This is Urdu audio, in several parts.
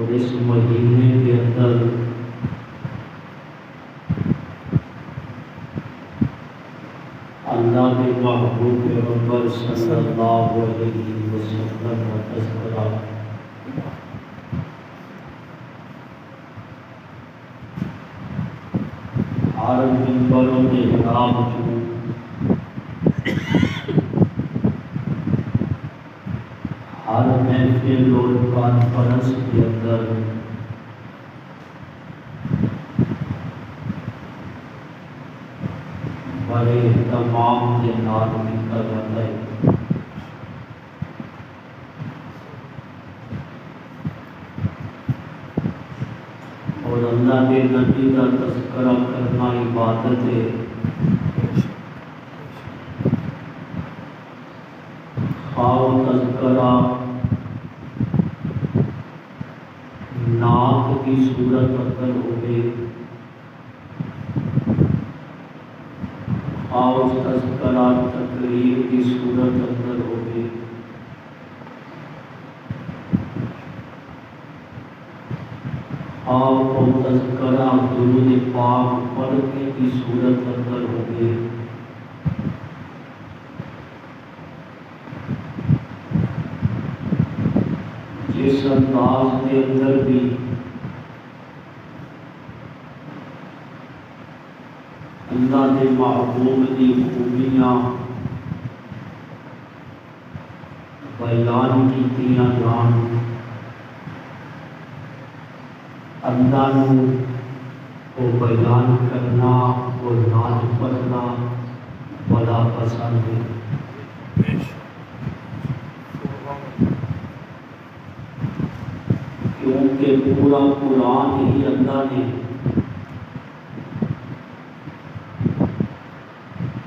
اور اس مہینے کے اندر اللہ کے محبوب پیغمبر صلی اللہ علیہ وسلم کا تذکرہ ہر منبروں کے خلاف ہر محفل اور کانفرنس کے اندر بڑے اہتمام کے نام نکل رہا ہے۔ اور اللہ کے نبی کا تذکرہ کرنا عبادت ہے۔ خواہ تذکرہ نعت کی صورت اندر ہوئے، خواہ تذکرہ تقریر کی صورت اندر ہوئے، خواہ تذکرہ درود پاک پڑھنے کی صورت اندر ہوئے، جس انداز کے اندر بھی اللہ کے محبوب کی خوبیاں بیان کیتیاں جان، اللہ کو بیان کرنا اور نعت پڑھنا بڑا پسند ہے۔ کیونکہ پورا قرآن ہی اللہ نے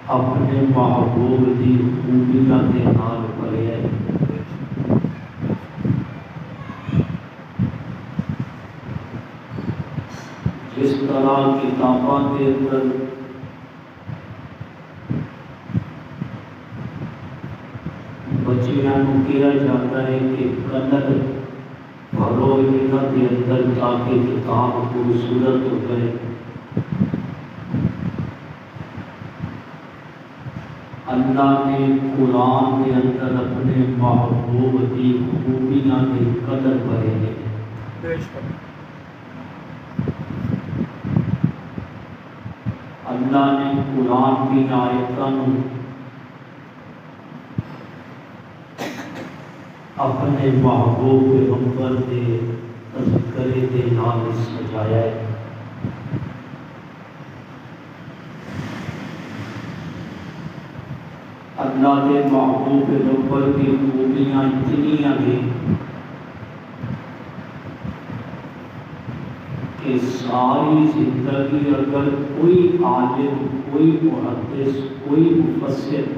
اپنے محبوب کی خوبیاں کے نال بھریا ہے۔ جس طرح کتاباں کے اندر بچیاں کو کیا جاتا ہے کہ کلر بھرو انہاں کے اندر تاکہ کتاب خوبصورت ہو گئے، اللہ نے قرآن کے اندر اپنے محبوب کی خوبیاں کے قدر بھرے ہیں۔ اللہ نے قرآن کی آیتوں اپنے محبوب پیغمبر کے تذکرے کے نام سجایا ہے۔ اللہ کے محبوب پیغمبر کی خوبیاں اتنی ہیں کہ ساری زندگی اگر کوئی عالم، کوئی محدث، کوئی مفسر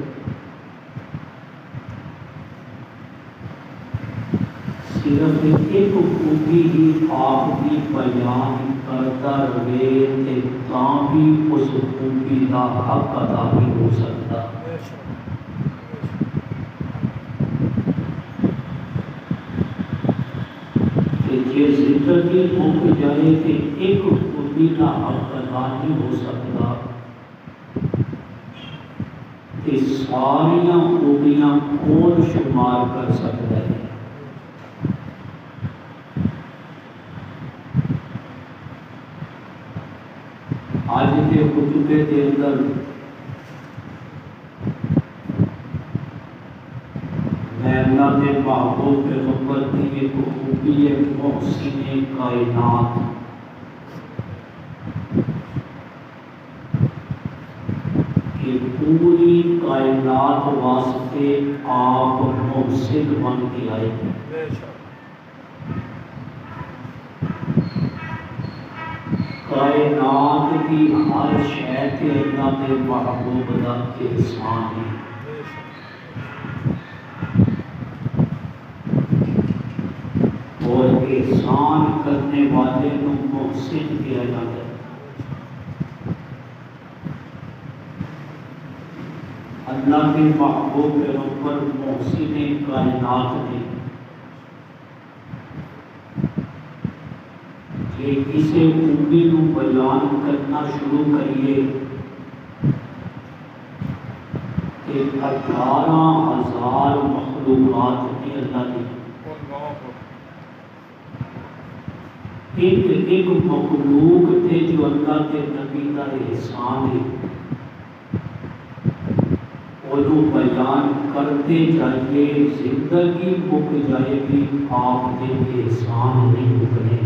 صرف ایک خوبی ہی آپ کی بیان کرتا رہے تاں بھی اس خوبی کا حق ادا نہیں ہو سکتا۔ یہ زندگی مک جائے کہ ایک خوبی کا حق ادا نہیں ہو سکتا کہ ساریاں خوبیاں کون شمار کر سکتا ہے۔ آج کے خطبے کے اندر میں اللہ کے محبوب پیغمبر کی ایک خوبی ہے محسن کائنات، کہ پوری کائنات واسطے آپ محسن بن کے آئے ہیں۔ کائنات کی ہر شے کے اللہ کے محبوب کا احسان ہے۔ اور احسان کرنے والے کو محسن کیا جاتا ہے۔ اللہ کے محبوب پیغمبر محسن کائنات نے یہ کسی خوبی کو بیان کرنا شروع کریے کہ 18,000 مخلوقات کی اللہ کی ایک مخلوق تھے جو اللہ کے نبی کا احسان ہے، وہ بیان کرتے جائیے، زندگی مک جائے گی، آپ کے احسان نہیں مکنے۔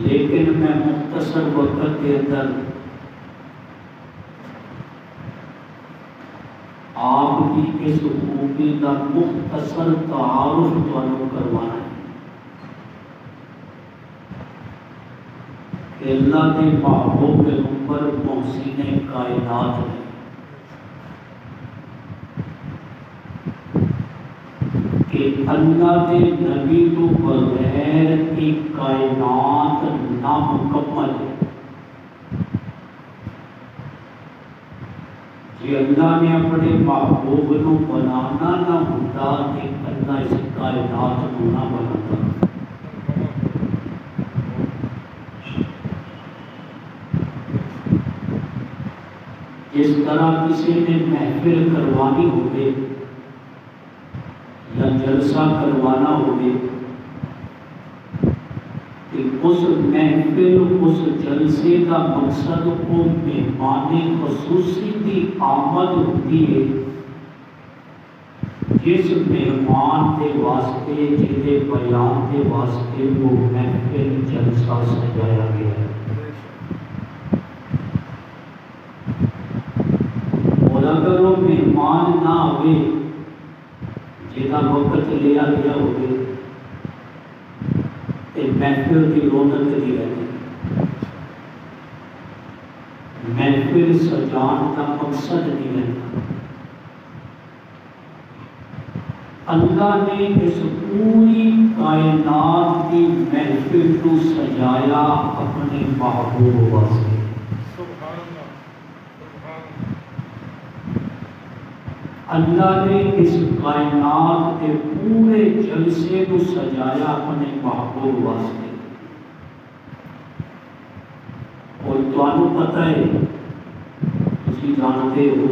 لیکن میں مختصر وقت کے اندر آپ کی اس خوبی کا مختصر تعارف تمہیں کروانا ہے کہ اللہ کے محبوب پیغمبر محسن کائنات ہے، کہ اللہ کے نبی تو بغیر ایک کائنات نامکمل ہے۔ جی اللہ نے اپنے محبوب کو بنانا نہ ہوتا کہ اللہ اس کائنات کو نہ بناتا۔ جس طرح کسی نے محفل کروانی ہوگی یا جلسہ کروانا ہوگی کہ اس محفل اس جلسے کا مقصد کو مہمان خصوصی کی آمد ہوتی ہے، جس مہمان کے واسطے جنہیں بیان کے واسطے وہ محفل جلسہ سجایا گیا ہے۔ اور اگر وہ مہمان نہ ہوئے جنہ وقت لیا گیا ہوگی محفل کی رونق نہیں رہتی، محفل سجان کا مقصد نہیں رہتا۔ اللہ نے اس پوری کائنات کی محفل کو سجایا اپنے محبوب واسطے۔ اللہ نے اس کائنات کے پورے جلسے کو سجایا اپنے محبوب واسطے۔ اور تمہیں پتہ ہے، تسی جانتے ہو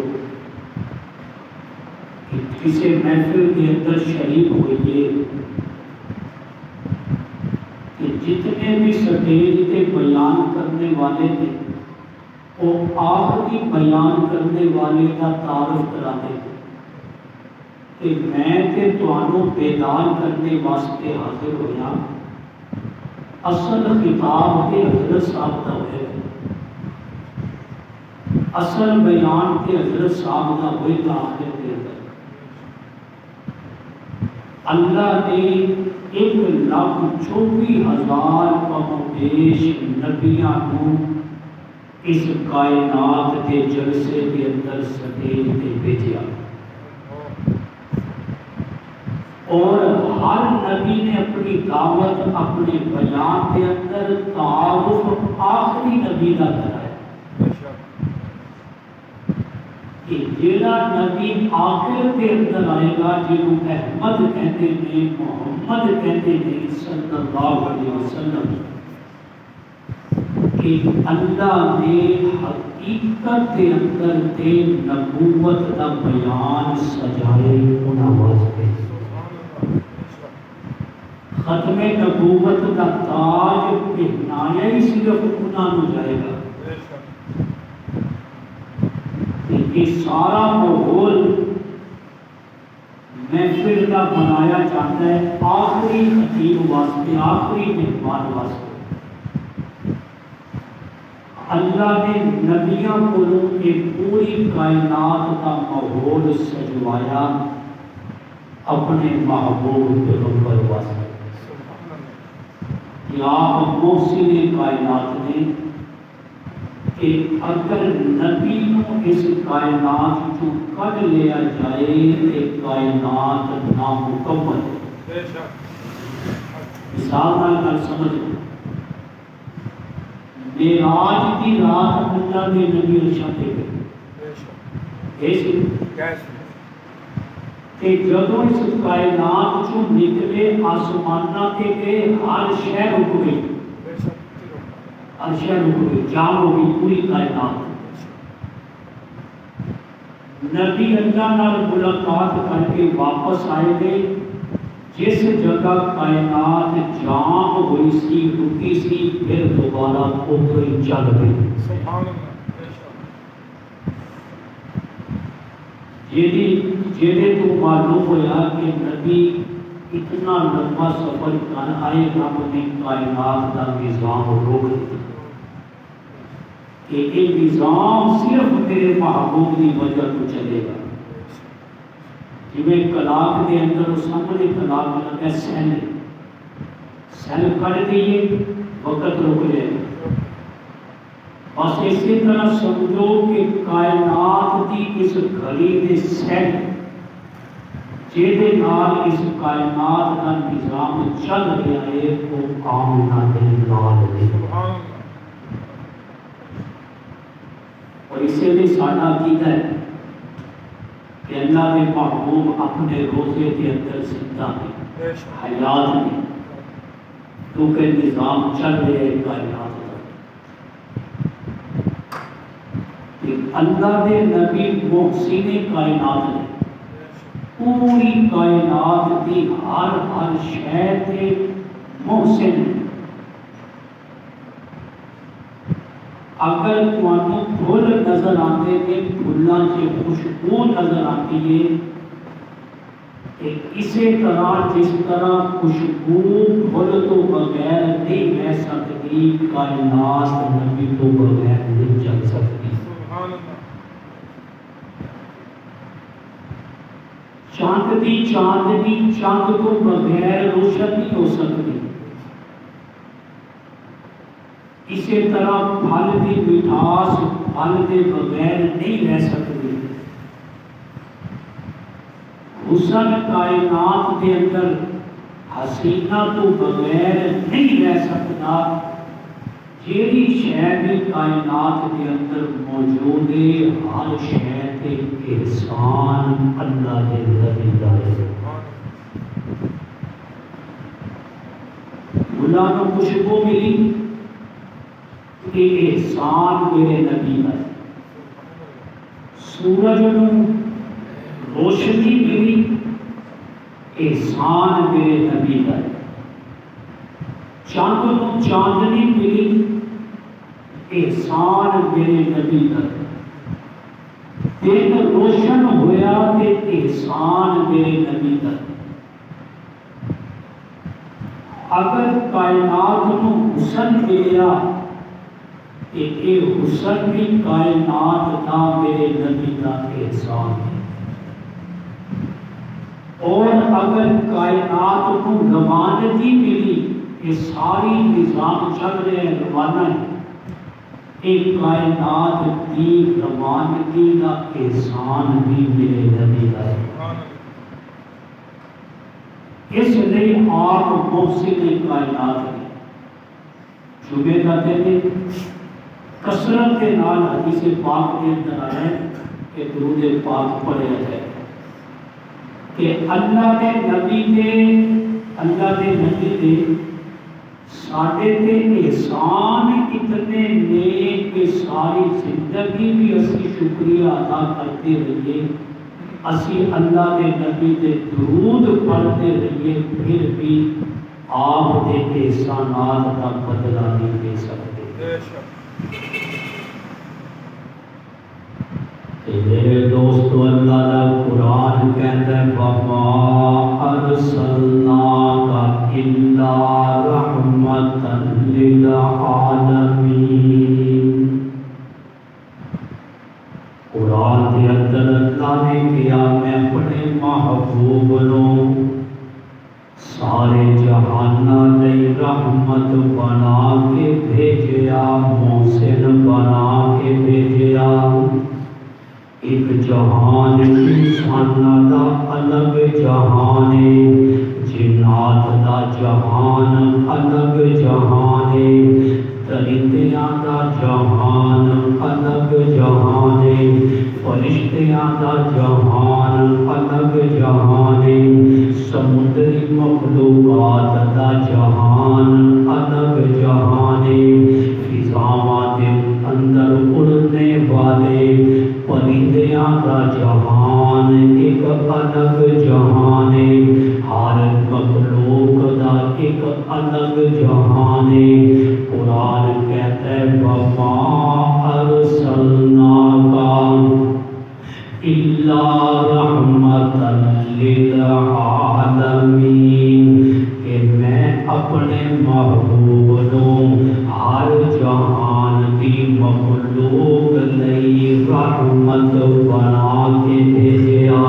کہ کسی محفل کے اندر شریک ہوئیے کہ جتنے بھی سٹیج پہ بیان کرنے والے تھے وہ آخری بیان کرنے والے کا تعارف کراتے تھے کہ میں تے تمہیں بیدار کرنے واسطے حاضر ہویا، اصل خطاب کے حضرت صاحب کا ہوئے، اصل بیان کے حضرت صاحب کا ہوئے گا۔ آخر کے اندر اللہ نے 1,24,000 کم و بیش نبیاں کو اس کائنات کے جلسے کے اندر سٹیج پہ بھیجا، اور ہر نبی نے اپنی دعوت اپنے بیان کے اندر تعارف آخری نبی کا کرا ہے کہ جیڑا نبی آخر کے اندر آئے گا جنہوں احمد کہتے ہیں، محمد کہتے ہیں صلی اللہ علیہ وسلم، کہ اللہ نے حقیقت کے اندر تے نبوت کا بیان سجائے انہاں واسطے۔ ختم نبوت کا تاج پہنایا ہی صرف انہاں نو جائے گا۔ یہ سارا ماحول محفل کا بنایا جاتا ہے آخری خطیب واسطے، آخری مہمان واسطے۔ اللہ نے نبیوں کو ایک پوری کائنات کا ماحول سجوایا اپنے محبوب پیغمبر واسطے۔ آپ محسن کائنات نے کہ اگر نبی کو اس کائنات کو کڈ لیا جائے تو کائنات نامکمل ہے۔ مثال نال سمجھ لو، معراج کی رات اللہ کے نبی عرشاں پہ گئے، کہ جدوں اس کائنات چوں نکلے آسمانہ کے گئے ہر شے رک گئی، ہر شے رک گئی، جام ہو گئی پوری کائنات۔ نبی اللہ نال ملاقات کر کے واپس آئے گے، جس جگہ کائنات جام ہوئی سی رکی سی پھر دوبارہ اوپر چل گئی۔ جیدے تو معلوم ہوا کہ نبی اتنا لمبا سفر کر آئے، رب نے کائنات کا نظام روک دیا کہ یہ نظام صرف میرے محبوب کی وجہ تو چلے گا۔ جویں کلاک کے اندر سامنے کلاک لگا سیل کر دیے وقت رک جائے۔ بس اسی طرح سمجھو کہ کائنات کی اس گھڑی کے سیل جہدے نال اس کائنات کا نظام چل رہا ہے وہ آمنہ دے نال ہے۔ اور اسی لیے ساڈا عقیدہ ہے کہ اللہ کے محبوب اپنے روزے کے اندر زندہ ہیں، حیات ہیں، کیونکہ نظام چل رہے ہیں کائنات کا۔ اللہ کے نبی محسن کائنات ہیں، پوری کائنات کی ہر شے تے محسن ہیں۔ اگر تمہیں پھول نظر آتے ہیں، پھولاں کی خوشبو نظر آتی ہے، کہ اسی طرح جس طرح خوشبو پھول تو بغیر نہیں رہ سکتی، کائنات نبی تو بغیر نہیں چل سکتی۔ چاندنی چاند تو بغیر روشن نہیں ہو سکتی، اسی طرح پھل کی مٹھاس پھل کے بغیر نہیں رہ سکتی۔ حسن کائنات کے اندر حسینہ تو بغیر نہیں رہ سکتا۔ جیڑی شے بھی کائنات کے اندر موجود ہے، ہر شے تے احسان اللہ دے نبی دا ہے۔ اللہ کو خوشبو ملی کہ احسان میرے نبی کا ہے، سورج نو روشنی ملی احسان میرے نبی کا ہے، چاند نو چاندنی ملی احسان میرے نبی کا ہے، دن روشن ہویا تے احسان میرے نبی کا ہے۔ اگر کائنات نو حسن ملیا کہ یہ حسن بھی کائنات کا میرے نبی کا احسان ہے، اور اگر کائنات کو روانگی ملی، یہ ساری نظام چل رہے ہیں روانہ ہے، ایک کائنات کی روانگی کا احسان بھی میرے نبی کا ہے۔ اس لیے آپ محسن کائنات ہیں۔ جمعے کا دن کثرت کے نال حدیث پاک کے اندر آیا ہے کہ درود پاک پڑھا جائے کہ اللہ کے نبی دے ساڈے تے احسان اتنے نیک کہ ساری زندگی بھی اسی شکریہ ادا کرتے رہیے، اسی اللہ کے نبی دے درود پڑھتے رہیے، پھر بھی آپ کے احسانات کا بدلہ نہیں دے سکتے۔ میرے دوستو، اللہ کا قرآن کہتا ہے وَمَا أَرْسَلْنَاكَ إِلَّا رَحْمَةً لِلْعَالَمِينَ۔ قرآن کے اندر اللہ نے کیا میں اپنے محبوب نو سارے جہاناں لئی رحمت بنا کے بھیجیا، محسن بنا کے بھیجیا۔ ایک جہان انساناں دا الگ جہان ہے، جنات دا جہان الگ جہان ہے، درندیاں دا جہان الگ جہان ہے، فرشتیاں دا جہان الگ جہان شان ایک الگ جہان ہے، ہر مخلوق دا ایک الگ جہان ہے۔ قرآن کہتا ہے وما ارسلناک الا رحمتا للعالمین، کہ میں اپنے محبوب نو ہر جہان دی مخلوق لئی رحمت بنا کے بھیجا۔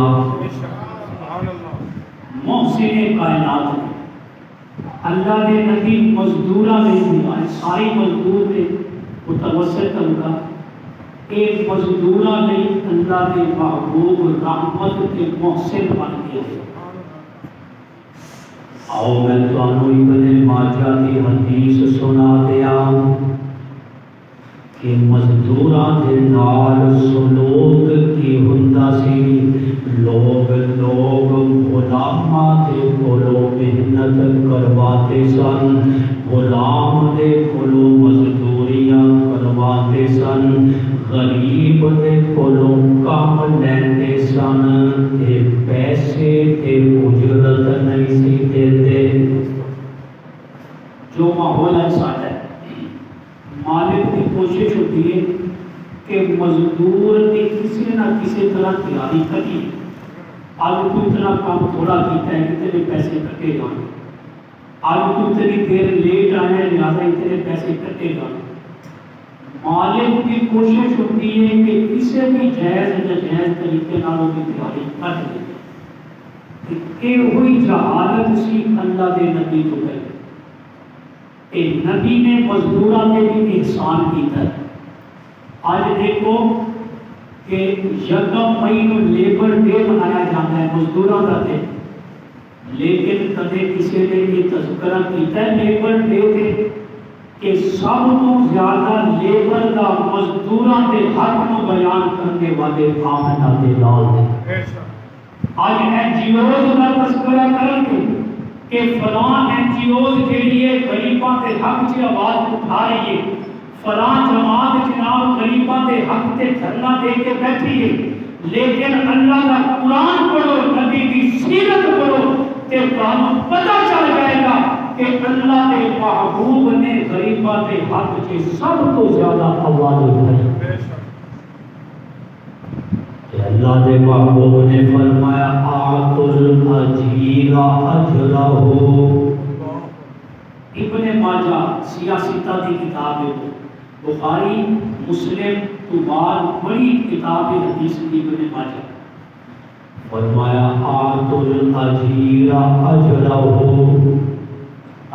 محسن کائنات نے اللہ نے نبی مزدورہ نہیں دیا، ساری مزدور نے متوسط ہوگا، ایک مزدورہ نہیں، اللہ نے محبوب رحمت کے محسن بن دیا۔ آؤ میں تانوں ابن ماجہ کی حدیث سنا دیا کہ مزدوراں دے نال سلوک کی ہوندا سی، لوگ غلاماں دے کولوں محنت کرواتے سن، غلام دے کولوں مزدوریاں کرواتے سن، غریب دے کولوں کام لیندے سن، تے پیسے تے اجرت نہیں سی دیندے۔ جو ماحول ایسا ہے، مالک کی کوشش ہوتی ہے کہ مزدور کی کسی نہ کسی طرح تیاری کری، آج تو اتنا کام تھوڑا کیتا ہے اتنے پیسے کٹے گا، آج تو اتنی دیر لیٹ آئے ہیں لہٰذا اتنے پیسے کٹے گا۔ مالک کی کوشش ہوتی ہے کہ کسی بھی جائز ناجائز طریقے نالوں کی تیاری کر دے۔ کہ ہوئی جہالت سی اللہ دے نبی تو کہے کہ نبی نے مزدوراں نے بھی احسان کیتا ہے۔ آج دیکھو کہ یکم مئی کو لیبر ڈے منایا جاتا ہے، مزدوراں کا دن، لیکن کدے کسی نے یہ تذکرہ کیتا ہے لیبر ڈے کے کہ سب تو زیادہ لیبر کا مزدوراں کے حق کو بیان کرنے والے آمنہ دے لال نے۔ آج این جی اوز کا تذکرہ کریں گے کہ فلاں این جی اوز کے لیے غریباں کے حق سے آواز اٹھا رہی ہے، فلاں جماعت جناب غریباں کے حق سے دھرنا دے کے بیٹھی ہے، لیکن اللہ کا قرآن پڑھو، نبی کی سیرت پڑھو تے تمہیں پتہ چل جائے گا کہ اللہ کے محبوب نے غریباں کے حق سے سب تو زیادہ آواز اٹھائی۔ اللہ کے محبوب نے فرمایا آتُ الْأَجِيرَ أَجْرَهُ۔ ابن ماجہ سیاستہ کی کتاب ہے، بخاری مسلم تو بعد بڑی کتاب حدیث کی ابن ماجہ۔ فرمایا آتُ الْأَجِيرَ أَجْرَهُ،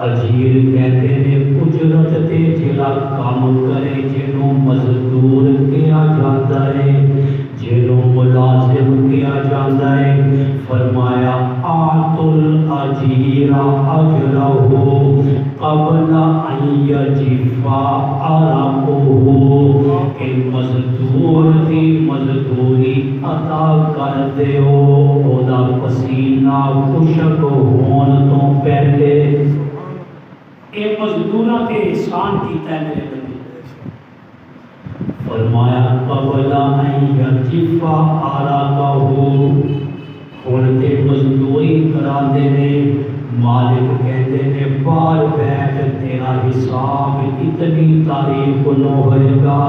اجیر کہتے ہیں اجرت تے جڑا کام کرے، جنوں مزدور کیا جاتا ہے، جنوں ملازم کیا جاتا ہے۔ فرمایا آتُ الْأَجِيرَ أَجْرَهُ قبل ان یجف عرقه، کہ مزدور کی مزدوری عطا کر دیو اودا پسینہ خشک ہون تو پہلے۔ ایک مزدورہ کے احسان کیتا ہے میرے نبی، فرمایا قبل ان یجف عرقه، ہن تے مزدوری کرا دے نے، مالک کہتے ہیں بار بیٹھ تیرا حساب اتنی تاریخ نو ہوئے گا،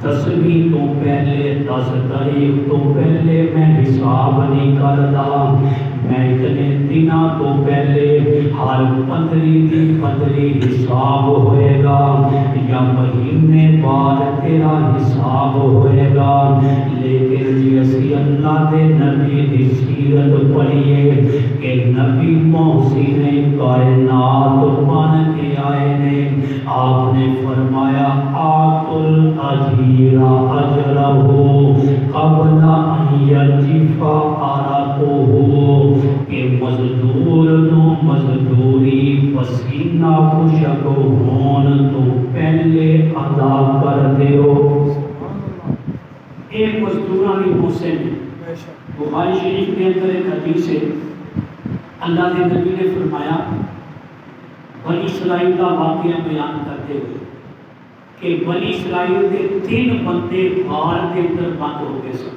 10ویں تو پہلے 10 تاریخ تو پہلے میں حساب نہیں کرتا، میں اتنے دنوں تو پہلے ہر 15 حساب ہوئے گا، یا مہینے بعد تیرا حساب ہوئے گا۔ لیکن جی اسی اللہ دے نبی دی سیرت پڑھیے کہ نبی محسن کائنات بن کے آئے نے، آپ نے فرمایا آتُ الْأَجِيرَ أَجْرَهُ قبل ان یجف عرقه، کہ مزدور نو مزدوری پسینہ خشک ہون تو پہلے ادا کر دیو۔ ایک مزدوراں کی حسین بخاری شریف کے اندر ایک حدیث ہے، اللہ کے نبی نے فرمایا بنی اسرائیل کا واقعہ بیان کرتے ہوئے کہ بنی اسرائیل کے 3 بندے غار کے اندر بند ہو گئے سن،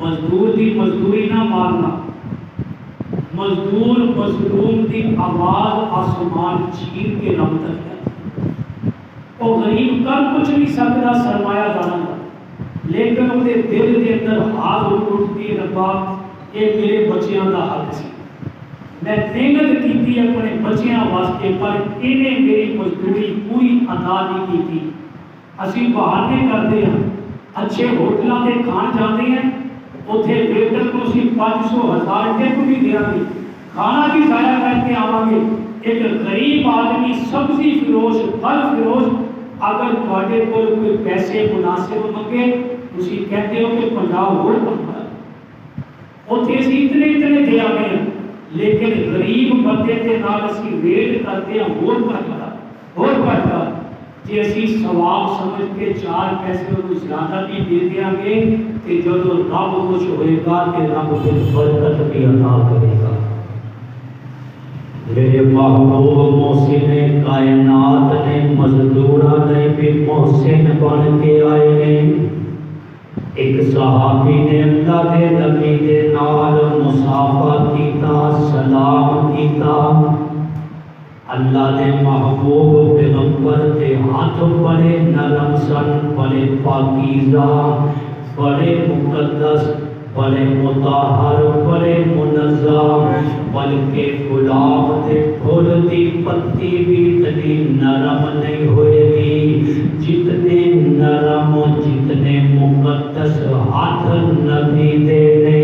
مزدور دی مزدوری نہ مارنا، مزدور مظلوم دی آواز آسمان چیر کے رب تک ہے۔ وہ غریب کر کچھ نہیں سکتا سرمایہ داروں کا، لیکن وہ دل کے اندر ہاتھ اٹھتی ربا یہ میرے بچیاں کا حق سی، میں محنت کی اپنے بچیاں واسطے پر انہیں میری مزدوری پوری ادا نہیں کی۔ اسی بہانے کرتے ہیں، اچھے ہوٹلوں کے کھان جاتے ہیں، اتنے ویٹر کو اسی 500,000 ٹپ بھی دیا گے، کھانا بھی ضائع کر کے آواں گے۔ ایک غریب آدمی سبزی فروش پھل فروش اگر تھوڑے کو کوئی پیسے مناسب منگے تسی کہتے ہو کہ 50 اور بنتا ہے، اتنے اسی اتنے دے آگے ہیں، لیکن غریب بندے کے نال اسی ویٹ کرتے ہیں اور بڑھتا جی اسی ثواب سمجھ کے 4 پیسے کو زیادہ بھی دے دیا گے کہ جب رب کچھ ہوئے گا کہ رب کچھ برکت بھی عطا کرے گا۔ میرے محبوب محسن کائنات نے مزدورہ نے بھی محسن بن کے آئے ہیں۔ ایک صحابی نے اللہ دے نبی دے نال مصافحہ کیتا، سلام کیتا، اللہ دے محبوب پیغمبر دے ہاتھ بڑے نرم سن، بڑے پاکیزہ، بڑے مقدس، بڑے مطہر، بڑے منظم، بلکہ گلاب دے پھول دی پتی بھی اتنی نرم نہیں ہوئے گی جتنے نرم جتنے مقدس ہاتھ نبی دے نے۔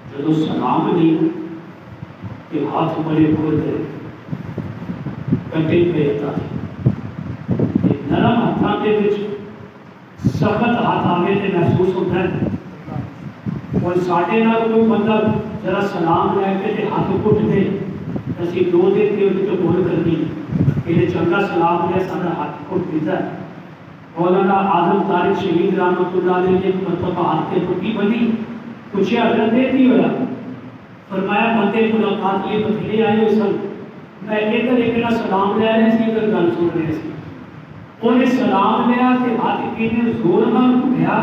جدو سلام نہیں کہ ہاتھ بڑے پھول دے کٹے پہ ہوتا ہے، نرم ہاتھاں دے وچ سخت ہاتھ آگے تے محسوس ہوتا ہے۔ اور ساڑھے نال کوئی بندہ ذرا سلام لے کے تے ہاتھ کٹ دے اسی 2 دن کے جو بول کرنی یہ چنگا سلام لے سارا ہاتھ کٹ دیتا ہے۔ مولانا اعظم طارق شہید رحمۃ اللہ علیہ نے مرتبہ ہاتھ کے پٹی بنی، پوچھے حضرت نہیں ہوا، فرمایا بندے ملاقات لیے بتلے آئے ہوئے سن، میں ادھر ایک نہ سلام لے رہے سی ادھر گل سن رہے سی، انہیں سلام لیا کہ ہاتھ کینے زور نہ اٹھیا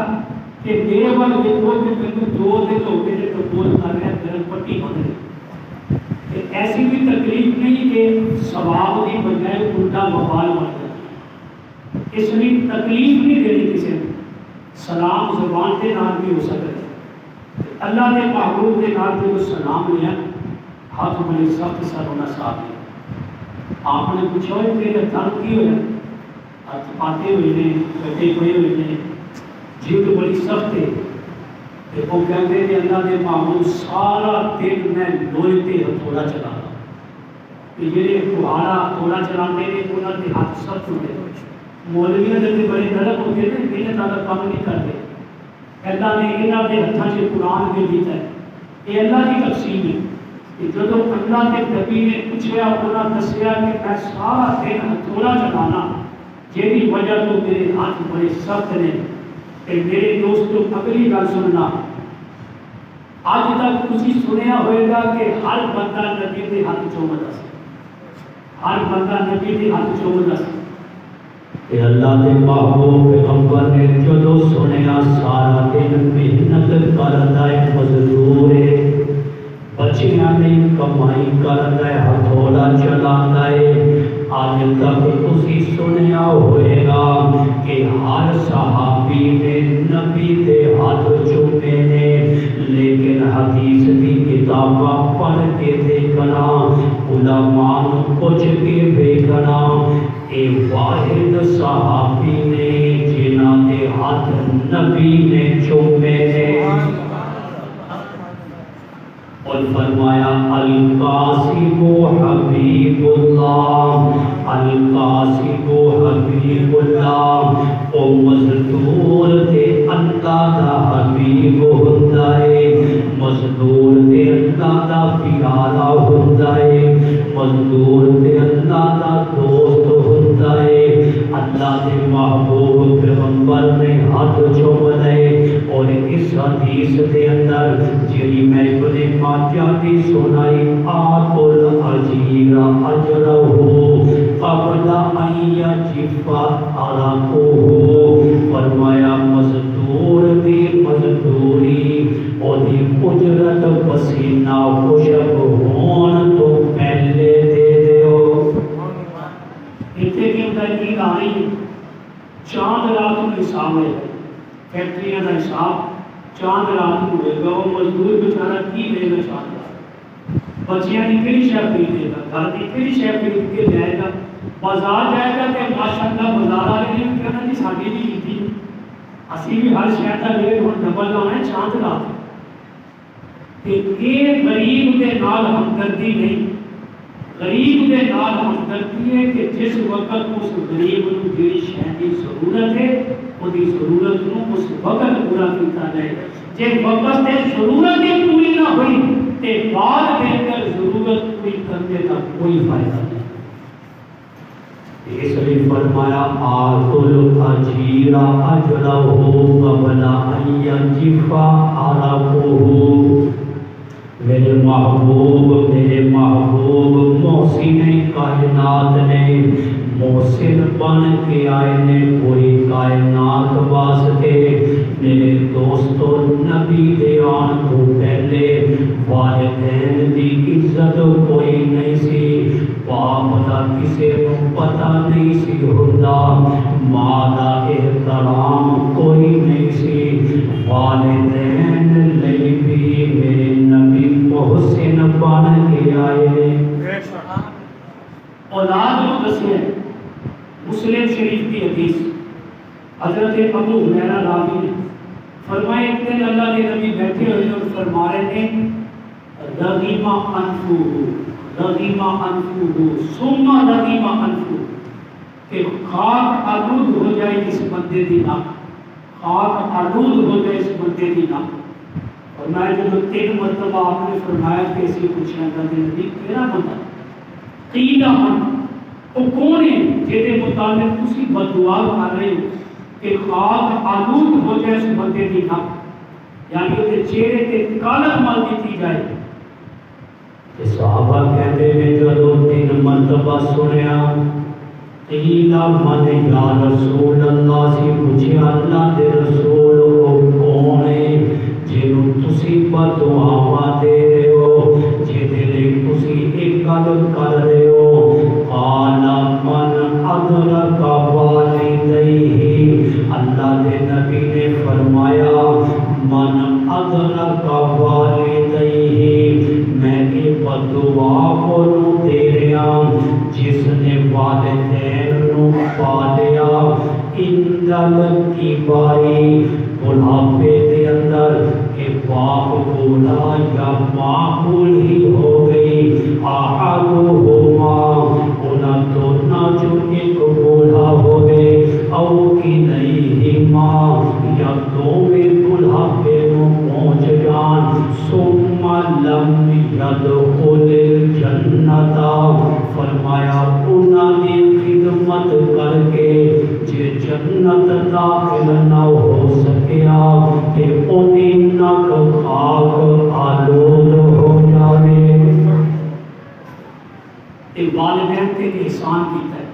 کہ میرے وال دیکھو کہ میں 2 دن ہو گئے قبول کر رہا گرم پٹی بن رہی۔ ایسی بھی تکلیف نہیں کہ ثواب کی بجائے الٹا وبال بن جاتی، اس لیے تکلیف نہیں دینی کسی نے، سلام زبان کے نال بھی ہو سکتا ہے۔ اللہ کے محبوب کے نال جو سلام لیا ہاتھ بڑے سخت سر ہونا صاحب لیا، آپ نے پوچھا کہ تیرے درد کی ہوا، ہاتھ پاتے ہوئے نے کٹے ہوئے ہوئے نے، جلد بڑی سخت ہے، وہ کہتے ہیں اللہ کے محبوب سارا دن میں لوہے تے ہتھوڑا چلانا، کہ جڑے کہاڑا ہتھوڑا چلاتے ہیں انہاں دے ہاتھ سخت ہوتے، مولویاں دے بڑے نرم ہوتے ہیں، انہیں زیادہ کام نہیں کرتے۔ اللہ نے انہاں دے ہتھاں سے قرآن دے دیتا ہے، یہ اللہ کی تقسیم ہے کہ جب اللہ کے نبی نے پوچھا انہاں دسیا کہ میں سارا دن ہتھوڑا چلانا جیدی وجہ تو میرے ہاتھ بڑے سخت نے۔ کہ میرے دوستو اگلی گل سننا، آج تک تسی سنیا ہوئے گا کہ ہر بندہ نبی دے ہاتھ چومدا سی، ہر بندہ نبی دے ہاتھ چومدا سی۔ کہ اللہ دے محبوب پیغمبر نے جدو سنیا سارا دن محنت کردا ہے، مزدور ہے، بچیاں نے کمائی کردا ہے، ہتھوڑا چلاندا ہے، آج تک تسی سنیا ہوئے گا کہ ہر صحابی نے نبی دے ہاتھ چومے نے، لیکن حدیث دی کتاباں پڑھ کے دیکھنا، علماء پوچھ کے دیکھنا، اے واحد صحابی نے جنہاں دے ہاتھ نبی نے چومے نے۔ اور فرمایا القاسم حبیب اللہ، القاسم حبیب اللہ، او مزدور دے اللہ دا حبیب ہوندا ہے، مزدور دے اللہ دا پیارا ہوندا ہے، مزدور دے اللہ دا دوست ہوندا ہے۔ اللہ دے محبوب پیغمبر نے ہاتھ چوم لے، اور اس حدیث دے اندر جی میں ابن ماجہ دی سنائی آت العجیر اجرہ قبل ان یجف عرقہ، فرمایا مزدور دی اجرت پسینہ خوشب ہون تو پہلے دے دیو۔ اتنے کی ہوتا ہے عید آ رہی ہے، چاند رات کو حساب ہے، فیکٹریاں کا حساب چاند رات کو ہوئے گا، وہ مزدور بیچارہ کی لے گا چاند رات، بچیاں کی کہڑی شے خریدے گا، گھر کی کہڑی شے خرید کے جائے گا، بازار جائے گا کہ ماشاءاللہ بازار والے نے بھی کہنا جی ساڈی بھی عید ہے، اسی بھی ہر شہر کا ریٹ ہوں ڈبل لانا ہے چاند رات۔ یہ غریب کے نال ہمدردی نہیں، غریب کے نال ہمدردی ہے کہ جس وقت اس غریب کو جڑی شے کی ضرورت ہے وہ دی ضرورت نو اس وقت پورا کیتا جائے۔ جے وقت تے ضرورت ہی پوری نہ ہوئی تے بعد دے کر ضرورت پوری کرنے کا کوئی فائدہ نہیں۔ اس لیے فرمایا آتل اجیر اجرہ قبل ان یجفا عرقہ۔ میرے محبوب محسن کائنات نے محسن بن کے آئے نے پوری کائنات واسطے۔ میرے دوستو نبی دے آن تو پہلے والدین دی عزت کوئی نہیں سی، باپ دا کسے کو پتہ نہیں سی ہوندا، ماں دا احترام کوئی نہیں سی، والدین لئی بھی میرے نبی محسن بن کے آئے۔ اولاد کو دسے مسلم شریف کی حدیث، حضرت ابو ہریرہ راوی نے فرمایا ایک دن اللہ کے نبی بیٹھے ہوئے اور فرما رہے تھے رغیم انفہ ثم رغیم انفہ، کہ خاک آلود ہو جائے اس بندے دی ناک، خاک آلود ہو جائے اس بندے دی ناک۔ اور میں جو 3 مرتبہ آپ نے فرمایا کہ اسی پوچھا اللہ کے نبی کیڑا بندہ قیل من، وہ کون ہے جہدے متعلق تسی بد دعا کر رہے ہو کہ خاک آلود ہو جائے اس بندے دی ناک، یعنی وہ چہرے تے کالک مل دیتی جائے۔ صحابہ کہتے ہیں جدو 3 مرتبہ سنیا قیل من یا رسول اللہ سی پوچھے اللہ دے رسول وہ کون ہے جنہوں تسی بد دعا دے رہے ہو، جہدے لئے تسی ایک گل کر رہے ہو، قال من ادرک والدیہ، اللہ دے نبی نے فرمایا من ادرک والدیہ، میں یہ بد دعا کو دے رہا جس نے والدین نو پالیا اندل کی باری بڑھاپے دے اندر، کہ باپ بولا یا ماں بولی ہو گئی، احدہما انہاں دونوں جو ایک بوڑھا ہو گئے، او کی نہیں ماں یا دونوں بڑھاپے نو پہنچ جان، ثم لم یدخل الجنت، فرمایا انہاں دی خدمت کر کے جے جنت داخل نہ ہو سکیا کہ انہی نک خاک آلود ہو جائے۔ ایک والدین تے احسان کیتا ہے،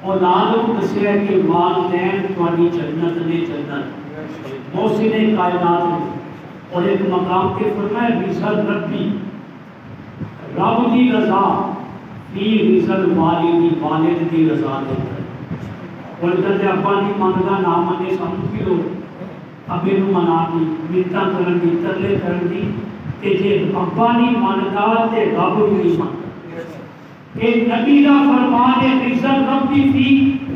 اولاد کو دسیا کہ والدین تہاڈی جنت نے جنت، محسن کائنات نے، اور ایک مقام کے فرمایا رضا ربی، رب دی رضا فی رضا الوالدی، والد دی رضا دے اندر۔ اور ادھر ابا نہیں منگا نہ منے سانو کی لوڑ، ابے نو منا دی منتاں کرن دی ترلے کرن دی، کہ جے ابا نہیں منگا تے رب بھی نہیں منگا۔ کہ نبی دا فرمان ہے رضا ربی فی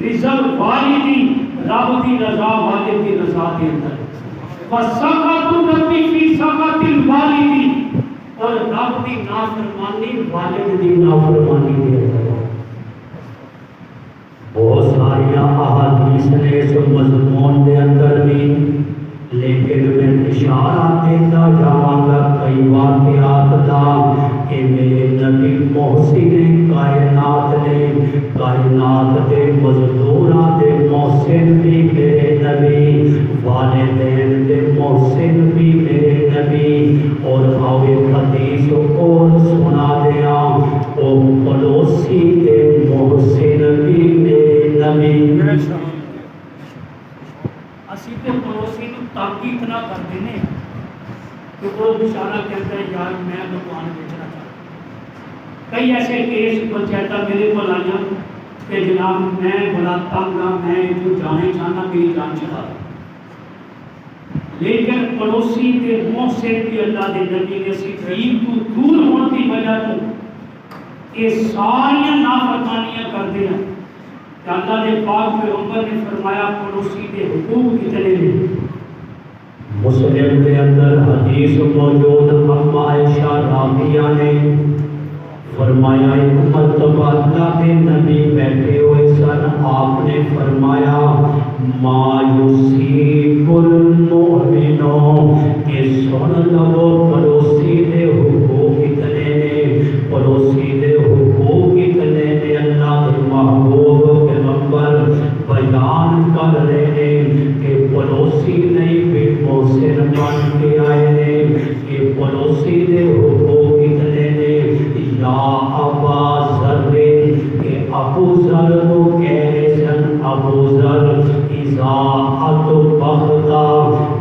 رضا الوالدی، رب دی رضا والد دی رضا دے اندر، وسخط ربی فی سخط الوالدی، اور رب دی نافرمانی والد دی نافرمانی دے اندر۔ بہت ساری احادیث نے اس مضمون دے اندر بھی، لیکن میں اشارہ دیتا جاواں گا کئی واقعات دا کہ میرے نبی محسن کائنات نے، کائنات دے مزدوراں دے محسن بھی میرے نبی، والدین دے محسن بھی میرے نبی۔ اور آؤ ایک حدیث اور سنا دیا، او پڑوسی دے محسن بھی میرے نبی۔ اسی تے پڑوسی نو تاکید نہ کر دینے کہ وہ وہ بیچارہ کہتا ہے یار میں مکان بیچنا چاہتا. کئی ایسے کیس پنچایتیں میرے کو آئیں کہ جناب میں بڑا تنگ ہاں, میں جو جانے چاہنا میری جان چھڑا. لیکن پڑوسی کے محسن کی اللہ کے نبی نے دین تو دور ہونے کی وجہ تو یہ ساری نافرمانیاں کرتے ہیں. اللہ نے پاک پیغمبر نے فرمایا پڑوسی کے حقوق کتنے ہیں. مسلم کے اندر حدیث موجود ام عائشہ راضیہ نے فرمایا ایک مرتبہ اللہ کے نبی بیٹھے ہوئے سن, آپ نے فرمایا ما یصیب المؤمن, کہ سن لو پڑوسی دے حقوق کتنے نے, پڑوسی دے حقوق کتنے نے. اللہ کے محبوب پیغمبر بیان کر رہے ہیں کہ پڑوسی نہیں بھی محسن بن کے آئے نے, کہ پڑوسی دے حقوق کتنے نے. یا ابا ذر, کہ ابو ذر کو کہہ رہے سن ابو ذر اذا اطبختا,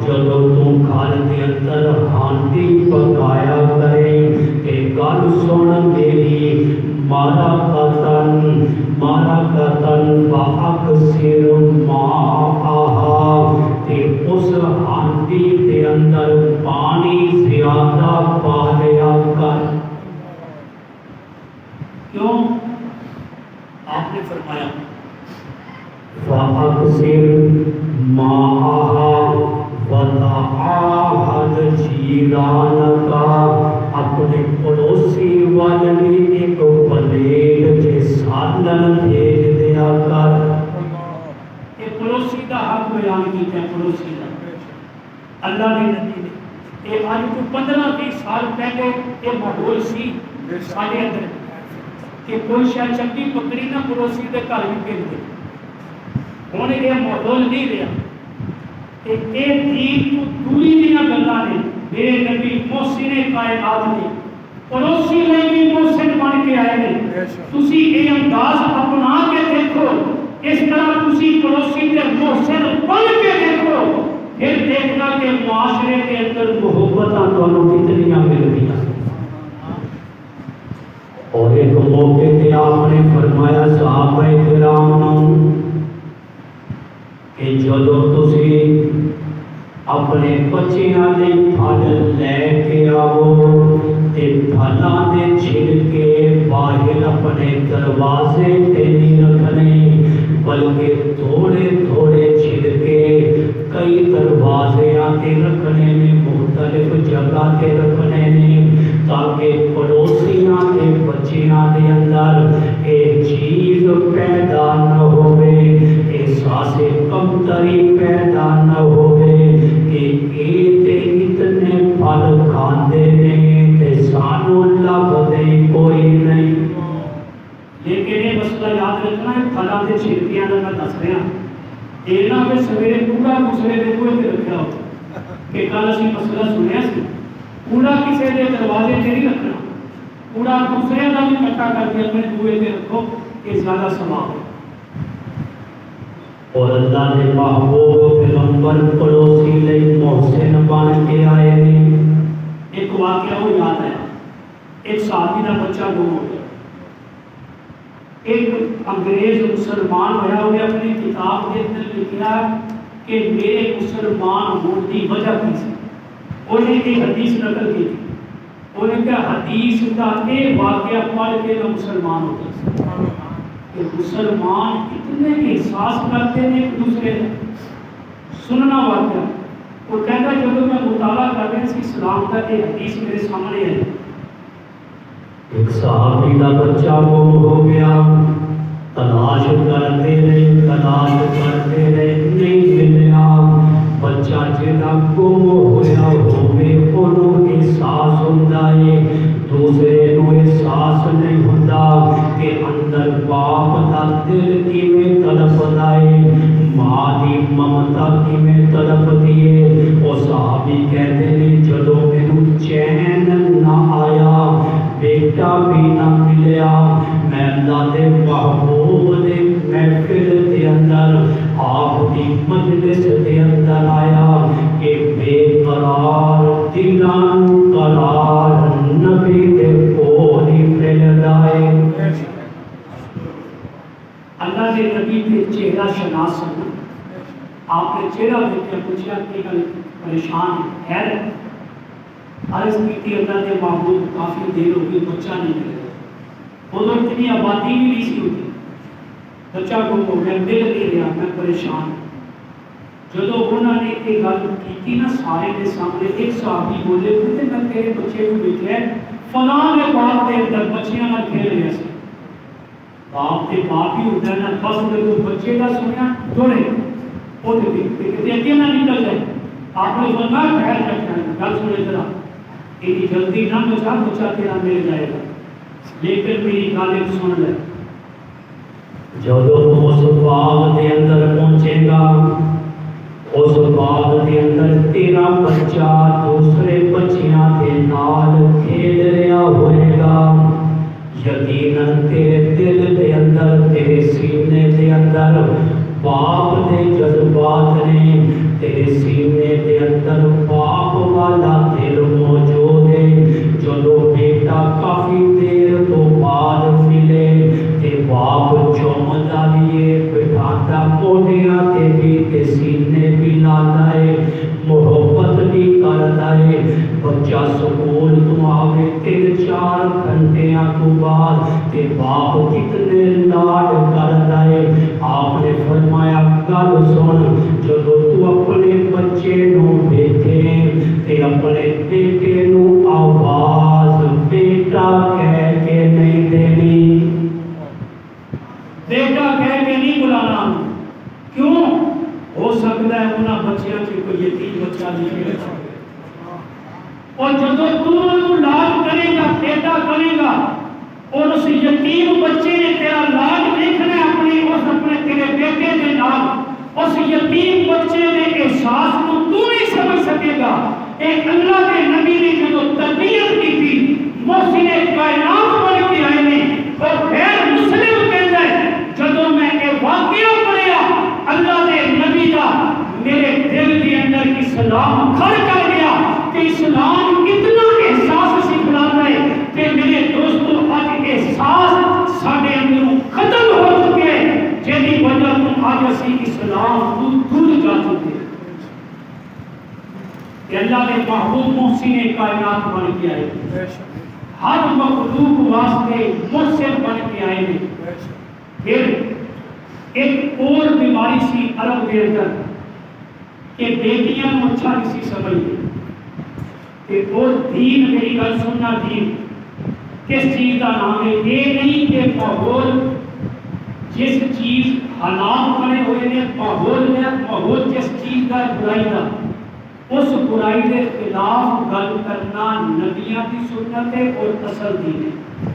جب تم گھر کے اندر ہانڈی پکایا کرے کہ گل سن میری مارا قطن فاکثر ماءہا, کہ اس ہانڈی کے اندر پانی زیادہ پا لیا کر. کیوں؟ آپ نے فرمایا فَأَكْثِرْ مَاءَهَا وَتَعَاهَدْ جِيرَانَكَ, اپنے پڑوسی والے ایک پلیٹ کے سالن بھیج دیا کر. یہ پڑوسی کا حق بیان کیتا ہے. پڑوسی کا اللہ نے نبی نے یہ آج کو 15-20 سال پہلے یہ ماحول سی سارے اندر کہ کوئی شاید چنگی پکڑی نہ پڑوسی کے گھر بھی بھیج دے. ہوں یہ ماحول نہیں رہا. یہ دین تو دوری دیا گلاں نے. میرے نبی محسن کائنات نے پڑوسی میں بھی محسن بن کے آئے ہیں. تسی یہ انداز اپنا کے دیکھو, اس طرح تسی پڑوسی کے محسن بن کے دیکھو, پھر دیکھنا کہ معاشرے کے اندر محبتاں تانوں کتنیاں ملدیاں. اور ایک موقع پہ آپ نے فرمایا صحابہ کرام کہ جدو تسی اپنے بچیاں دے پھل لے کے آؤ تے پھلاں دے چھلکے باہر اپنے دروازے تے نہیں رکھنے, بلکہ تھوڑے تھوڑے چھلکے کئی دروازیاں تے رکھنے نے, مختلف جگہ تے رکھنے نے, تاکہ پڑوسیاں کے بچیاں دے اندر ایک چیز پیدا نہ ہوئے, احساس کمتری پیدا نہ ہوئے کہ تے اتنے پھل کھاندے نے تے سانو لبھدے کوئی نہیں. لیکن یہ مسئلہ یاد رکھنا ہے, پھلاں دے چھلکیاں دا میں دس رہا یہ نہ کہ سویرے پورا دوسرے دے کوئی تے رکھا ہو کہ کل اسی مسئلہ سنیا سی. کوڑا کسی دے دروازے تے نہیں رکھنا, کوڑا دوسرے کا بھی اکٹھا کر کے اپنے دوے تے رکھو, یہ زیادہ ثواب ہے. اور اللہ نے محبوب پیغمبر پڑوسی لئی محسن بن کے آئے ہیں. ایک واقعہ وہ یاد ہے, ایک صحابی کا بچہ گم ہو گیا. ایک انگریز مسلمان ہوا, انہیں اپنی کتاب کے اندر لکھا کہ میرے مسلمان ہونے کی وجہ کی سی. انہیں ایک حدیث نقل کی تھی. انہیں کہا حدیث کا ایک واقعہ پڑھ کے نہ مسلمان ہوتا ہے کہ مسلمان اتنے احساس کرتے ہیں ایک دوسرے نے. سننا واقعہ وہ کہتا ہے جب میں مطالعہ کر رہے سی اسلام کا یہ حدیث میرے سامنے ہے. ایک صحابی کا بچہ گم ہو گیا, تلاش کرتے رہے نہیں ملیا. بچہ جہاں گم ہویا ہوے انہوں احساس ہوندا ہے, دوسرے نو احساس نہیں ہوندا کہ اندر باپ دا دل کیویں تڑپدا ہے, ماں دی ممتا کیویں تڑپدی ہے. او صحابی کہتے ہیں جدوں مینوں چین نہ آیا, بیٹا بھی نہ ملیا, میں اللہ دے محبوب دے محفل دے اندر آپ دی مجلس دے اندر آیا کہ بے قرار دلاں قرار نبی دے کولی مل دائے اللہ کے نبی کے چہرہ شناس ہونا آپ نے چہرہ دیکھ کے پوچھا کہ پریشان ہے عرض کی تھی اللہ نے محبوب کافی دیر ہوگی بچہ نہیں ملے وہ تو اتنی آبادی بھی نہیں سی ہوتی بچہ کو میں مل نہیں رہا میں پریشان جب انہوں نے یہ گل کی نا سارے کے سامنے ایک صحابی بولے کہ میں تیرے بچے کو بیٹھے فلاں کے باپ کے اندر بچیاں نہ کھیل رہے سی باپ کے باپ ہی ہوتا ہے نا بس میرے بچے کا سنیا دوڑے وہ کہتے اگے نہ نکل جائے آپ نے بندہ خیر رکھنا ہے گل سنے ذرا اتنی جلدی نہ بچا بچہ تیرا مل جائے گا لیکن میری گل ایک سن لے جب تم اس باغ کے اندر پہنچے گا اس باغ کے اندر تیرا بچہ دوسرے بچیاں کے نال کھیل رہا ہوئے گا یقیناً تیرے دل کے اندر تیرے سینے کے اندر باپ کے جذبات نے تیرے سینے کے اندر باپ والا دل موجود ہے جدو بیٹا کافی دیر تو بعد ملے تے باپ چومدا بھی ہے بٹھاتا موڈیاں تے بھی تے سینے بھی لاتا ہے محبت بھی کرتا ہے بچہ سکول تو آوے 3-4 گھنٹیاں تو بعد تے باپ کتنے لاڈ کرتا ہے آپ نے فرمایا گل سن جدو تو اپنے بچے نو دیکھے تے اپنے بیٹے نو آواز بیٹا کہہ کے نہیں دینی بیٹا کہہ کے نہیں بلانا کیوں ہو سکتا ہے انہاں بچیاں سے کوئی یتیم بچہ نکلے اور جدو تو لاڈ کرے گا بیٹا کرے گا اور اس یتیم بچے نے تیرا لاڈ دیکھنا ہے اپنے تیرے بیٹے کے نال اس یتیم بچے نے احساس کو تو نہیں سمجھ سکے گا ایک اللہ کے نبی نے جو تربیت کی تھی محسن کائنات بن کے آئے نے اور غیر مسلم کہتا ہے جدو میں یہ واقعہ پڑھیا اللہ کے نبی کا میرے دل کے اندر اسلام کھڑ کر گیا کہ اسلام کتنا احساس سکھلاتا ہے کہ میرے دوستوں آج احساس ساڑھے اندروں ختم ہو چکے ہیں جیدی وجہ تم آج اسی اسلام دور جا چکے ہیں کہ اللہ نے محبوب محسن کائنات بن کے آئے ہر مخلوق واسطے محسن بن کے آئے ہیں پھر ایک اور بیماری سی عرب کے اندر کہ بیٹیاں اچھا کسی سمجھتے کہ اور دین میری گل سننا دین کس چیز کا نام ہے یہ نہیں کہ ماحول جس چیز حالات بنے ہوئے ہیں ماحول جس چیز کا برائی کا اس برائی کے خلاف گل کرنا نبیاں کی سنت ہے اور اصل دین ہے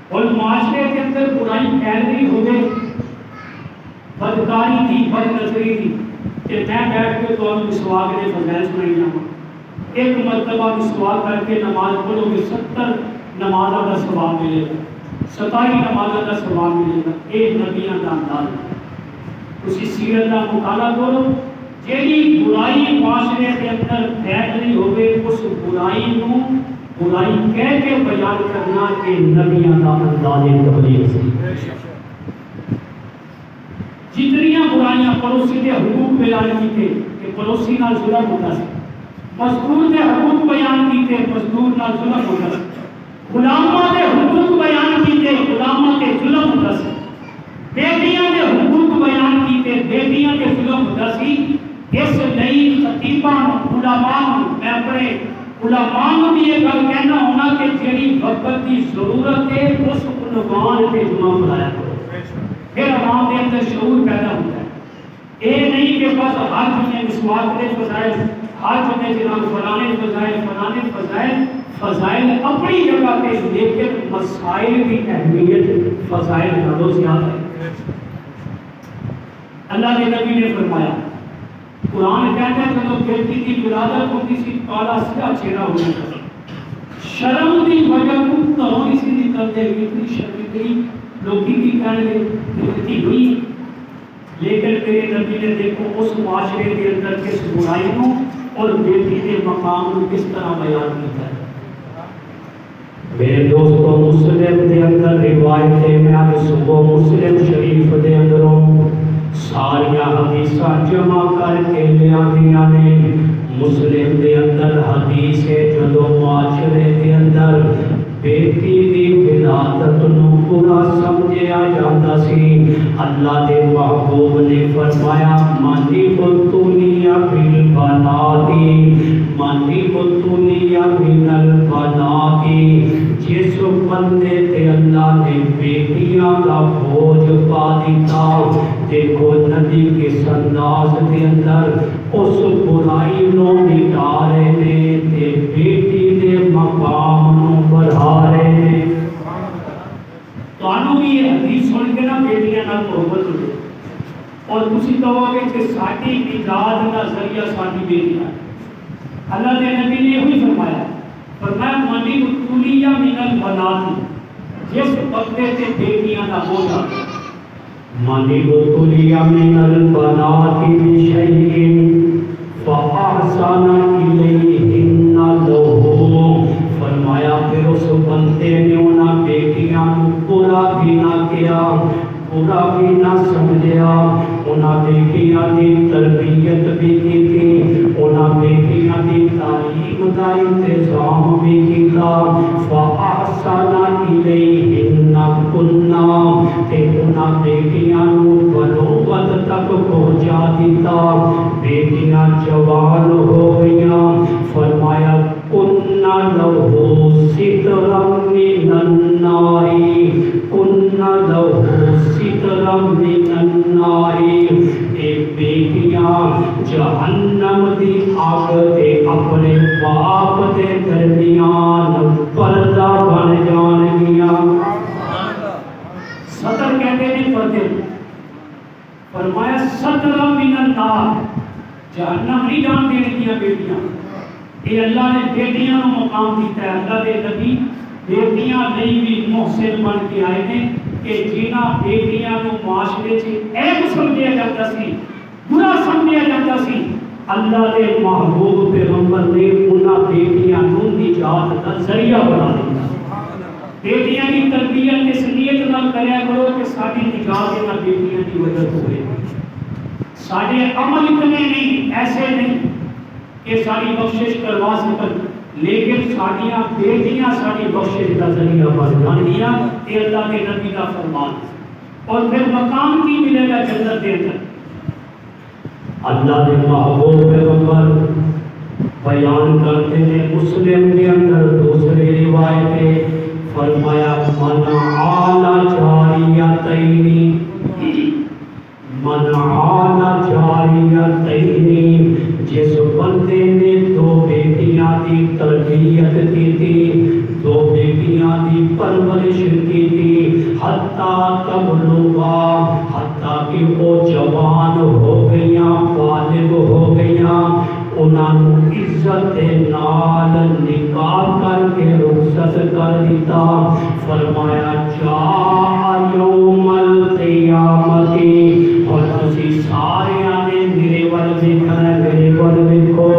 اور معاشرے کے اندر برائی پھیل گئی ہوگی بدکاری تھی بد نظری تھی کہ میں بیٹھ کے تو مسواک کے فضائل سنائی جاؤں ایک مرتبہ مسواک کر کے نماز پڑھو گے 70 نمازوں کا ثواب ملے گا 27 نمازوں کا ثواب ملے گا ایک نبیاں کا انداز ہے اسی سیرت کا مطالعہ کرو جیڑی برائی معاشرے کے اندر پھیل رہی ہوگی اس برائی نو برائی کہہ کے بیان کرنا کہ نبیاں کا انداز تبلیغ سے جتنیاں برائیاں پڑوسی کے حقوق بیان کیتے کہ پڑوسی نال ظلم ہوتا ہے مزدور کے حقوق بیان کیتے مزدور نال ظلم ہوتا ہے غلاماں کے حقوق بیان کیتے غلاماں کے ظلم ہوتا ہے بیٹیاں کے حقوق بیان کیتے بیٹیاں کے ظلم ہوتا سی اس لئی خطیباں علماء میں اپنے علماء کو بھی یہ گل کہنا ہونا کہ جڑی وقت کی ضرورت ہے اس عنوان پہ جمعہ پڑھایا کرو پھر عوام کے اندر شعور پیدا ہوتا ہے یہ نہیں کہ بس ہر جمعے مسواک کے فضائل ہر جمعے جناب فلانے فضائل اپنی جگہ پہ لیکن مسائل کی اہمیت فضائل زیادہ زیادہ ہے اللہ کے نبی نے فرمایا قرآن کہتا ہے جب بیٹی کی ولادت ہوتی سی کالا سیدھا چہرہ ہو جاتا شرم کی وجہ کو تھوڑی سی نکلتے اتنی شرمندگی لوگی کی کہنے اتنی ہوئی لیکن میرے نبی نے دیکھو اس معاشرے کے اندر کس برائی کو اور بیٹی کے مقام کو کس طرح بیان کیتا ہے۔ میرے دوستو مسلم دے اندر روایت میں آج صبح مسلم شریف دے اندروں ساریا حدیثاں جمع کر کے لیا دیا نے۔ مسلم دے اندر حدیث ہے جدو معاشرے دے اندر بیٹی دی ولادت نو پورا سمجھیا جاتا سی، اللہ دے محبوب نے فرمایا مانی بطولیا بالبناتی، مانی بطولیا بالبناتی، جس بندے تے اللہ نے بیٹیاں کا بوجھ پا دیتا، دیکھو نبی کے انداز کے اندر اس برائی نو مٹا رہے نے تے بیٹی دے مقام نو بڑھا رہے نے۔ تو آنو بھی یہ حدیث سن کے نا بیٹیاں نال محبت ہوئے اور تسی کہو گے کہ ساڈی امداد کا ذریعہ ساڈی بیٹیاں۔ اللہ کے نبی نے یہی فرمایا، فرمایا مانی بطولیا من البنات، جس بندے تے بیٹیاں کا بوجھ آ مانی بطولیا من البنات بشیء فاحسن الیہن لہ، فرمایا پھر اس بندے نے انہاں بیٹیاں برا بھی نہ کیا، برا بھی نہ سمجھیا، انہاں بیٹیاں دی تربیت بھی کی تھی، انہاں بیٹیاں دی تعلیم دا انتظام بھی کیتا، فاحسن الیہن کنا، تے انہاں بیٹیاں نو بلوغت تک پہنچا دیتا، بیٹیاں جوان ہو گئیاں، فرمایا کننا لہو سترم من الناری، کننا لہو سترم من الناری، اے بیٹیاں جہنم دی آگ دے اپنے باپ دے درمیان پردہ بن جان گیا۔ سطر کہتے ہیں پردے، فرمایا سترم من النار، جہنم نہیں جان دینے دیا بیٹیاں۔ یہ اللہ نے بیٹیاں کو مقام دیتا ہے۔ اللہ کے نبی بیٹیاں نہیں بھی محسن بن کے آئے ہیں کہ جنہاں بیٹیاں کو معاشرے سے عیب سمجھا جاتا سی، برا سمجھا جاتا سی، اللہ کے محبوب پیغمبر نے انہاں بیٹیاں کو نجات کا ذریعہ بنا دیا۔ بیٹیاں کی تربیت اس نیت نال کریا کرو کہ ساری نجات انہاں بیٹیاں کی وجہ ہوئے۔ سارے عمل اتنے نہیں، ایسے نہیں کہ ساری بخشش کروا سکن، لیکن ساڑیاں بیٹیاں ساری بخشش کا ذریعہ بن جان گیا۔ یہ اللہ کے نبی کا فرمان، اور پھر مقام کی ملے گا جنت کے اندر۔ اللہ کے محبوب پیغمبر بیان کرتے ہیں مسلم کے اندر دوسری روایت، فرمایا من عال جاریتین، من عال جاریتین، جس بندے نے دو بیٹیاں دی تربیت کی تھی، دو بیٹیاں دی پرورش کی تھی، حتیٰ تبلغا، حتیٰ کہ وہ جوان ہو گئیاں، بالغ ہو گئیاں، انہوں عزت نال نکاح کر کے رخصت کر دیتا، فرمایا جاء یوم القیامتی، اور تسی سارے آنے میرے ول دیکھنا، میرے ول دیکھو،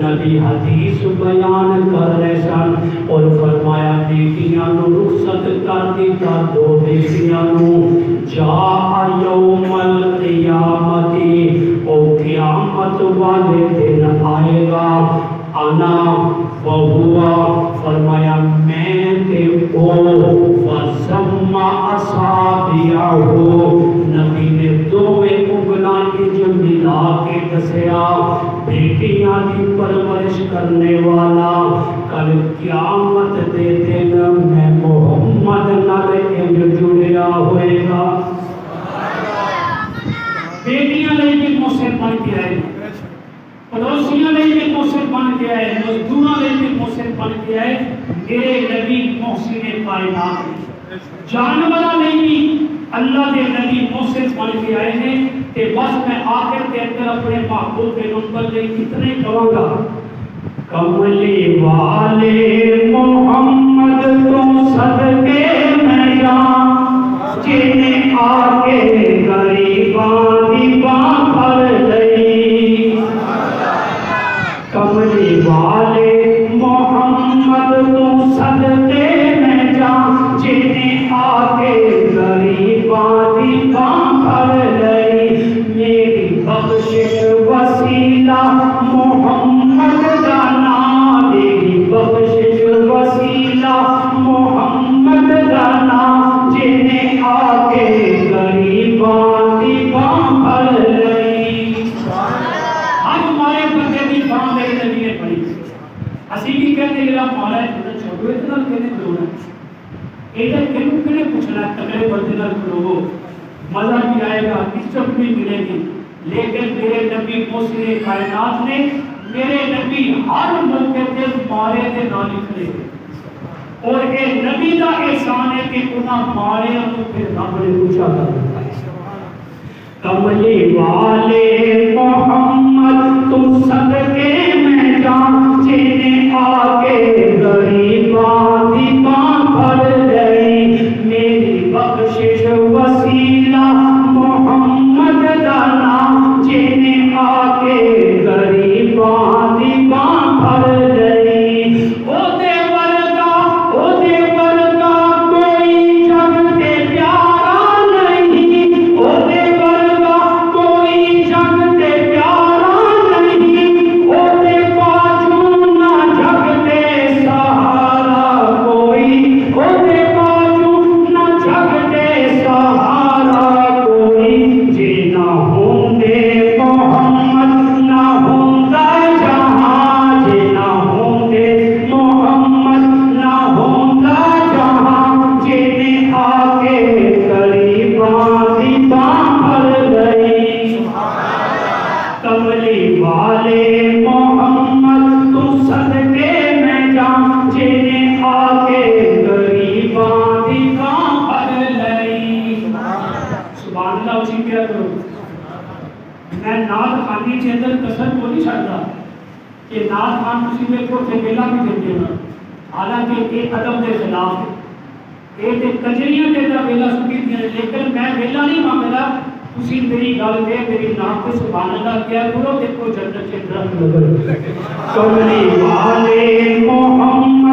نبی حدیث بیان کر رہے سن اور فرمایا بیٹیاں نو رخصت کر دیتا، دو بیٹیاں نو، جاء یوم القیامتی، او قیامت والے دن آئے گا، انا وہوا، فرمایا میں تے او، وَسَمَّ أَصَابِعَهُ، نبی نے دوے انگلیاں جو ملا کے دسیا، بیٹیاں دی پرورش کرنے والا کل قیامت دے دن میں محمد نال انج جڑیا ہوئے گا۔ بیٹیاں لئی بھی محسن بن کے آئے، پڑوسیاں لئی بھی محسن بن کے آئے، مزدوراں لئی بھی محسن بن کے آئے، میرے نبی محسن کائنات ہیں۔ جانوراں لئی بھی اللہ کے نبی محسن بن کے آئے ہیں۔ کہ بس میں آخر کے اندر اپنے محبوب پیغمبر لئی کتنے کہوں گا، کملی والے محمد تو صدقے میں جان، جنہیں آکے غریباں دی باں پھڑ لئی، ادھر کہنے پوچھنا تگڑے بندے نال کھلو مزہ بھی آئے گا عزت بھی ملے گی لیکن میرے نبی موسر کائنات نے میرے نبی ہر موقع تے مارے تے نہ نکلے اور اے نبی دا احسان ہے کہ انہاں مارے اور پھر رب نے پوچھا کرتا ہے کملی والے محمد تم صدقے میں جان جنہیں آگے غریباں دی باں پھڑ گئی میری بخشش وسیلہ محمد دا نام جنہیں آگے غریباں دی باں پھڑ گئی او دے ورگا کوئی جگ تے پیارا نہیں او دے ورگا کوئی جگ تے پیارا نہیں او دے باجو نہ جگ تے سہارا کوئی او دے باجو نہ جگ تے سہارا کوئی جے نہ ہوندے محمد نہ ہوندا جہاں جے نہ ہوندے محمد نہ ہوندا جہاں جے نے آ کے غریباں دی باں پھڑ گئی کملی والے محمد تم صدقے میں جان جے نے آ کے غریباں دی باں پھڑ لئی سبحان اللہ اچھی کیا کرو میں نعت خانی کے اندر کسر کو نہیں چھڑتا کہ نعت خان کسی میں کو تھے بیلا بھی دیتے ہیں حالانکہ یہ ادب کے خلاف ہے یہ تے کجریاں دے دا بیلا سکی دیا لیکن میں بیلا نہیں مانگتا اسی میری گل دے میری نام کو سبحان اللہ کیا کرو دیکھو جنت کے درخت نظر کملی والے محمد